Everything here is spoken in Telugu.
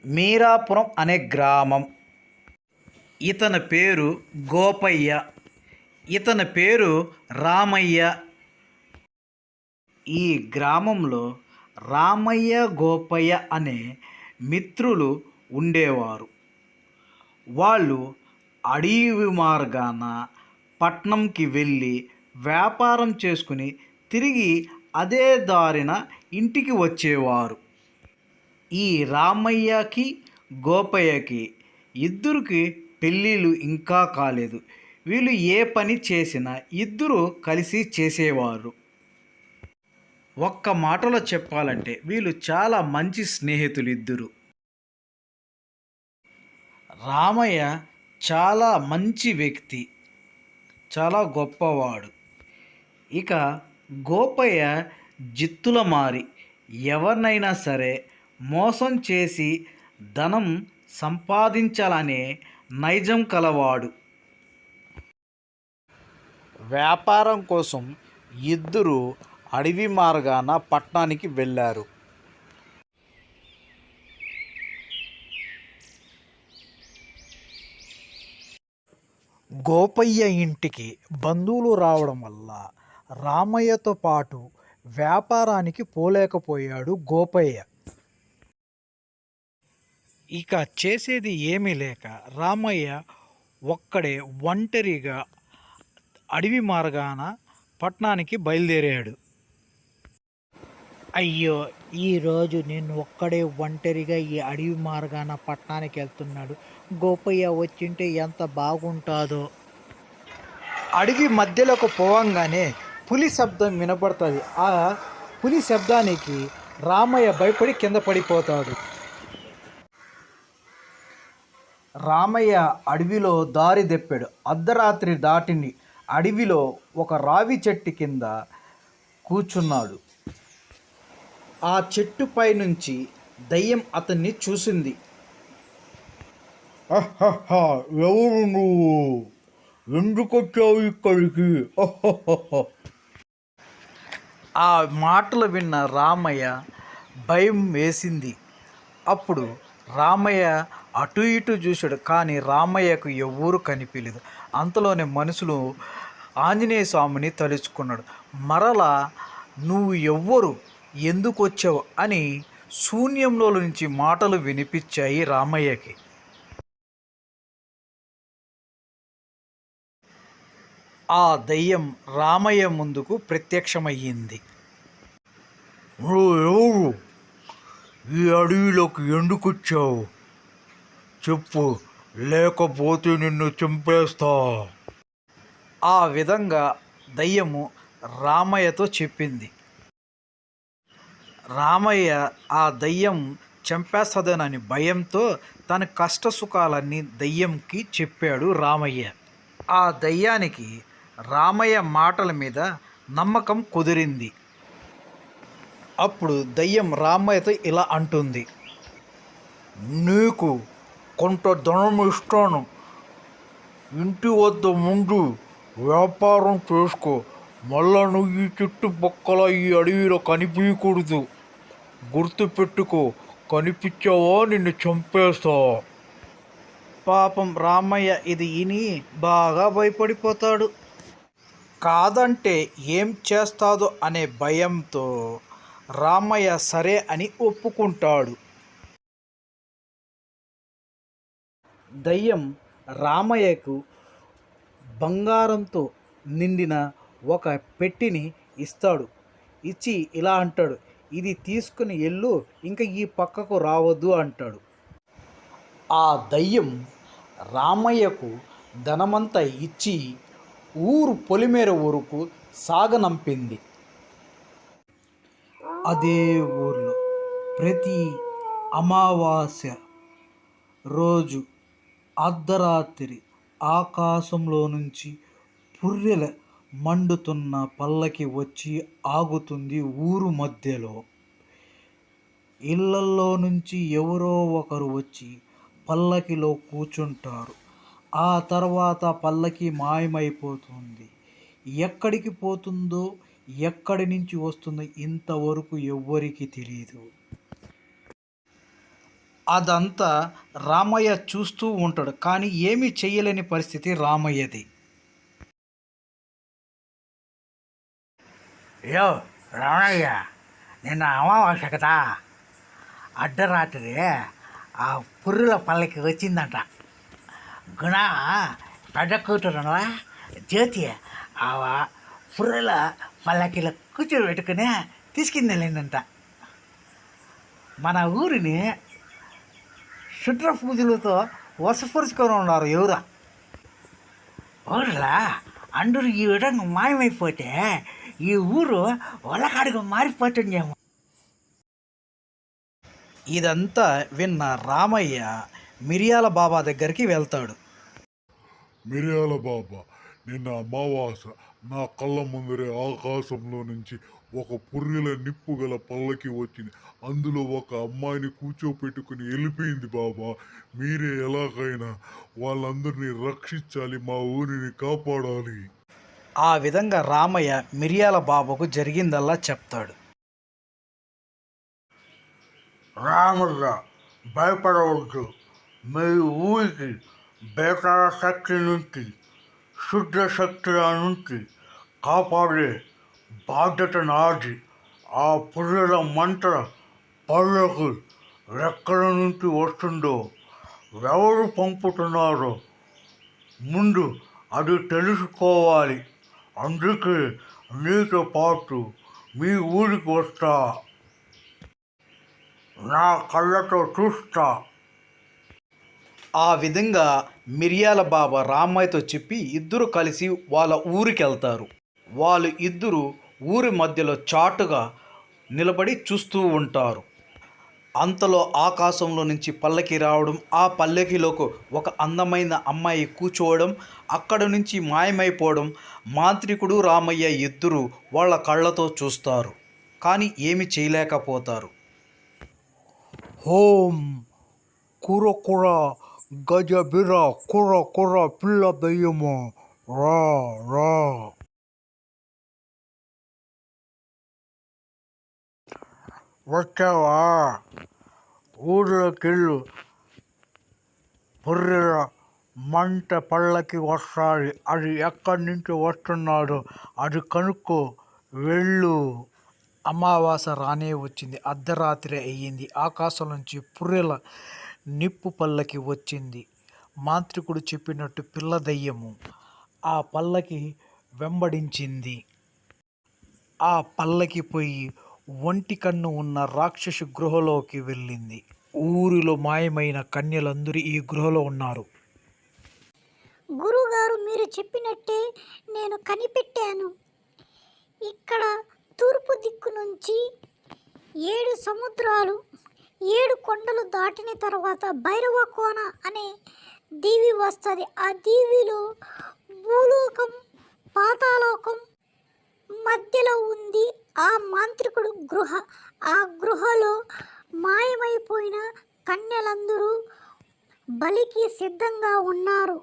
మీరాపురం అనే గ్రామం. ఇతని పేరు గోపయ్య. ఇతని పేరు రామయ్య. ఈ గ్రామంలో రామయ్య గోపయ్య అనే మిత్రులు ఉండేవారు. వాళ్ళు అడవి మార్గాన పట్నంకి వెళ్ళి వ్యాపారం చేసుకుని తిరిగి అదే దారిన ఇంటికి వచ్చేవారు. ఈ రామయ్యకి గోపయ్యకి ఇద్దరికి పెళ్ళిళ్ళు ఇంకా కాలేదు. వీళ్ళు ఏ పని చేసినా ఇద్దరు కలిసి చేసేవారు. ఒక్క మాటలో చెప్పాలంటే వీళ్ళు చాలా మంచి స్నేహితులు ఇద్దరు. రామయ్య చాలా మంచి వ్యక్తి, చాలా గొప్పవాడు. ఇక గోపయ్య జిత్తుల మారి ఎవరినైనా సరే మోసం చేసి ధనం సంపాదించాలనే నైజం కలవాడు. వ్యాపారం కోసం ఇద్దరు అడవి మార్గాన పట్టణానికి వెళ్ళారు. గోపయ్య ఇంటికి బంధువులు రావడం వల్ల రామయ్యతో పాటు వ్యాపారానికి పోలేకపోయాడు గోపయ్య. ఇక చేసేది ఏమీ లేక రామయ్య ఒక్కడే ఒంటరిగా అడవి మార్గాన పట్టణానికి బయలుదేరాడు. అయ్యో, ఈరోజు నేను ఒక్కడే ఒంటరిగా ఈ అడవి మార్గాన పట్టణానికి వెళ్తున్నాడు. గోపయ్య వచ్చింటే ఎంత బాగుంటుందో. అడవి మధ్యలోకి పోవంగానే పులి శబ్దం వినపడుతుంది. ఆ పులి శబ్దానికి రామయ్య భయపడి కింద పడిపోతాడు. రామయ్య అడవిలో దారి తెప్పాడు. అర్ధరాత్రి దాటిని అడవిలో ఒక రావి చెట్టు కింద కూర్చున్నాడు. ఆ చెట్టుపై నుంచి దయ్యం అతన్ని చూసింది. ఎవరు నువ్వు? ఎందుకొచ్చావు ఇక్కడికి? ఆ మాటలు విన్న రామయ్య భయం వేసింది. అప్పుడు రామయ్య అటు ఇటు చూశాడు, కానీ రామయ్యకు ఎవ్వరూ కనిపించలేదు. అంతలోనే మనుషులు ఆంజనేయ స్వామిని తలుచుకున్నాడు. మరలా నువ్వు ఎవ్వరు, ఎందుకు వచ్చావు అని శూన్యంలో నుంచి మాటలు వినిపించాయి రామయ్యకి. ఆ దయ్యం రామయ్య ముందుకు ప్రత్యక్షమయ్యింది. ఎవరు? ఈ అడవిలోకి ఎందుకు వచ్చావు? చెప్పు, లేకపోతే నిన్ను చంపేస్తా. ఆ విధంగా దయ్యము రామయ్యతో చెప్పింది. రామయ్య ఆ దయ్యం చంపేస్తుందనని భయంతో తన కష్ట సుఖాలన్నీ దయ్యంకి చెప్పాడు రామయ్య. ఆ దయ్యానికి రామయ్య మాటల మీద నమ్మకం కుదిరింది. అప్పుడు దయ్యం రామయ్యతో ఇలా అంటుంది. నీకు కొంత ధనం ఇస్తాను. ఇంటి వద్ద ముందు వ్యాపారం చేసుకో. మళ్ళా నువ్వు ఈ చుట్టుపక్కల ఈ అడవిలో కనిపించకూడదు. గుర్తుపెట్టుకో, కనిపించావా నిన్ను చంపేస్తా. పాపం రామయ్య ఇది విని బాగా భయపడిపోతాడు. కాదంటే ఏం చేస్తాదో అనే భయంతో రామయ్య సరే అని ఒప్పుకుంటాడు. దయ్యం రామయ్యకు బంగారంతో నిండిన ఒక పెట్టిని ఇస్తాడు. ఇచ్చి ఇలా అంటాడు, ఇది తీసుకుని వెళ్ళు, ఇంకా ఈ పక్కకు రావద్దు అంటాడు. ఆ దయ్యం రామయ్యకు ధనమంతా ఇచ్చి ఊరు పొలిమేర వరకు సాగనంపింది. అదే ఊర్లో ప్రతి అమావాస్య రోజు అర్ధరాత్రి ఆకాశంలో నుంచి పుర్రెల మండుతున్న పల్లకి వచ్చి ఆగుతుంది ఊరు మధ్యలో. ఇళ్లల్లో నుంచి ఎవరో ఒకరు వచ్చి పల్లకిలో కూర్చుంటారు. ఆ తర్వాత పల్లకి మాయమైపోతుంది. ఎక్కడికి పోతుందో, ఎక్కడి నుంచి వస్తుందో ఇంతవరకు ఎవ్వరికి తెలియదు. అదంతా రామయ్య చూస్తూ ఉంటాడు. కానీ ఏమీ చెయ్యలేని పరిస్థితి రామయ్యది. యో రమణయ్య, నిన్న అమావాస్య కదా, అర్ధరాత్రి ఆ పుర్రుల పల్లకి వచ్చిందంట. గుణ పెద్ద కూతురునవా జ్యోతి ఆ పుర్రుల పల్లకిలో కూర్చోబెట్టుకుని తీసుకెళ్ళిందంట. మన ఊరిని శుద్ర పూజలతో వసపరుచుకొని ఉన్నారు ఎవరు. ఊర్లో అందరూ ఈ విధంగా మాయమైపోతే ఈ ఊరు ఒళ్ళకాడిగా మారిపోతుందేమో. ఇదంతా విన్న రామయ్య మిరియాల బాబా దగ్గరికి వెళ్తాడు. మిరియాల బాబా, నిన్న అమావాస నా కళ్ళ ముందరే ఆకాశంలో నుంచి ఒక పుర్రెల నిప్పు గల పల్లకి వచ్చింది. అందులో ఒక అమ్మాయిని కూర్చోపెట్టుకుని వెళ్ళిపోయింది బాబా. మీరే ఎలాగైనా వాళ్ళందరినీ రక్షించాలి, మా ఊరిని కాపాడాలి. ఆ విధంగా రామయ్య మిరియాల బాబాకు జరిగిందల్లా చెప్తాడు. రామయ్య, భయపడవద్దు. మీ ఊరికి బేతాళ శక్తి నుంచి, శుద్ధ శక్తుల నుంచి కాపాడే బాధ్యత నాది. ఆ పుర్రెల మంటల పళ్ళకు ఎక్కడి నుంచి వస్తుందో, ఎవరు పంపుతున్నారో ముందు అది తెలుసుకోవాలి. అందుకే నీతో పాటు మీ ఊరికి వస్తా, నా కళ్ళతో చూస్తా. ఆ విధంగా మిరియాల బాబా రామయ్యతో చెప్పి ఇద్దరు కలిసి వాళ్ళ ఊరికి వెళ్తారు. వాళ్ళు ఇద్దరు ఊరి మధ్యలో చాటుగా నిలబడి చూస్తూ ఉంటారు. అంతలో ఆకాశంలో నుంచి పల్లకి రావడం, ఆ పల్లకిలోకి ఒక అందమైన అమ్మాయి కూర్చోవడం, అక్కడ నుంచి మాయమైపోవడం మాంత్రికుడు రామయ్య ఇద్దరు వాళ్ళ కళ్ళతో చూస్తారు. కానీ ఏమి చేయలేకపోతారు. హోం కుర కుర గజ బిర కుర కుర పిల్ల దయ్యము రా రా. వచ్చావా? ఊళ్ళోకెళ్ళు. పుర్రెల మంట పళ్ళకి వస్తాది. అది ఎక్కడి నుంచి వస్తున్నాడో అది కనుక్కో, వెళ్ళు. అమావాస రానే వచ్చింది. అర్ధరాత్రి అయ్యింది. ఆకాశం నుంచి పుర్రెల నిప్పు పల్లకి వచ్చింది. మాంత్రికుడు చెప్పినట్టు పిల్ల దయ్యము ఆ పల్లకి వెంబడించింది. ఆ పల్లకి పోయి ఒంటి కన్ను ఉన్న రాక్షసు గృహలోకి వెళ్ళింది. ఊరిలో మాయమైన కన్యలందరూ ఈ గృహలో ఉన్నారు. గురుగారు, మీరు చెప్పినట్టే నేను కనిపెట్టాను. ఇక్కడ తూర్పు దిక్కు నుంచి 7 సముద్రాలు 7 కొండలు దాటిన తర్వాత భైరవ కోన అనే దీవి వస్తుంది. ఆ దీవిలో భూలోకం పాతాలోకం మధ్యలో ఉంది ఆ మాంత్రికుడు గృహ. ఆ గృహలో మాయమైపోయిన కన్యలందరూ బలికి సిద్ధంగా ఉన్నారు.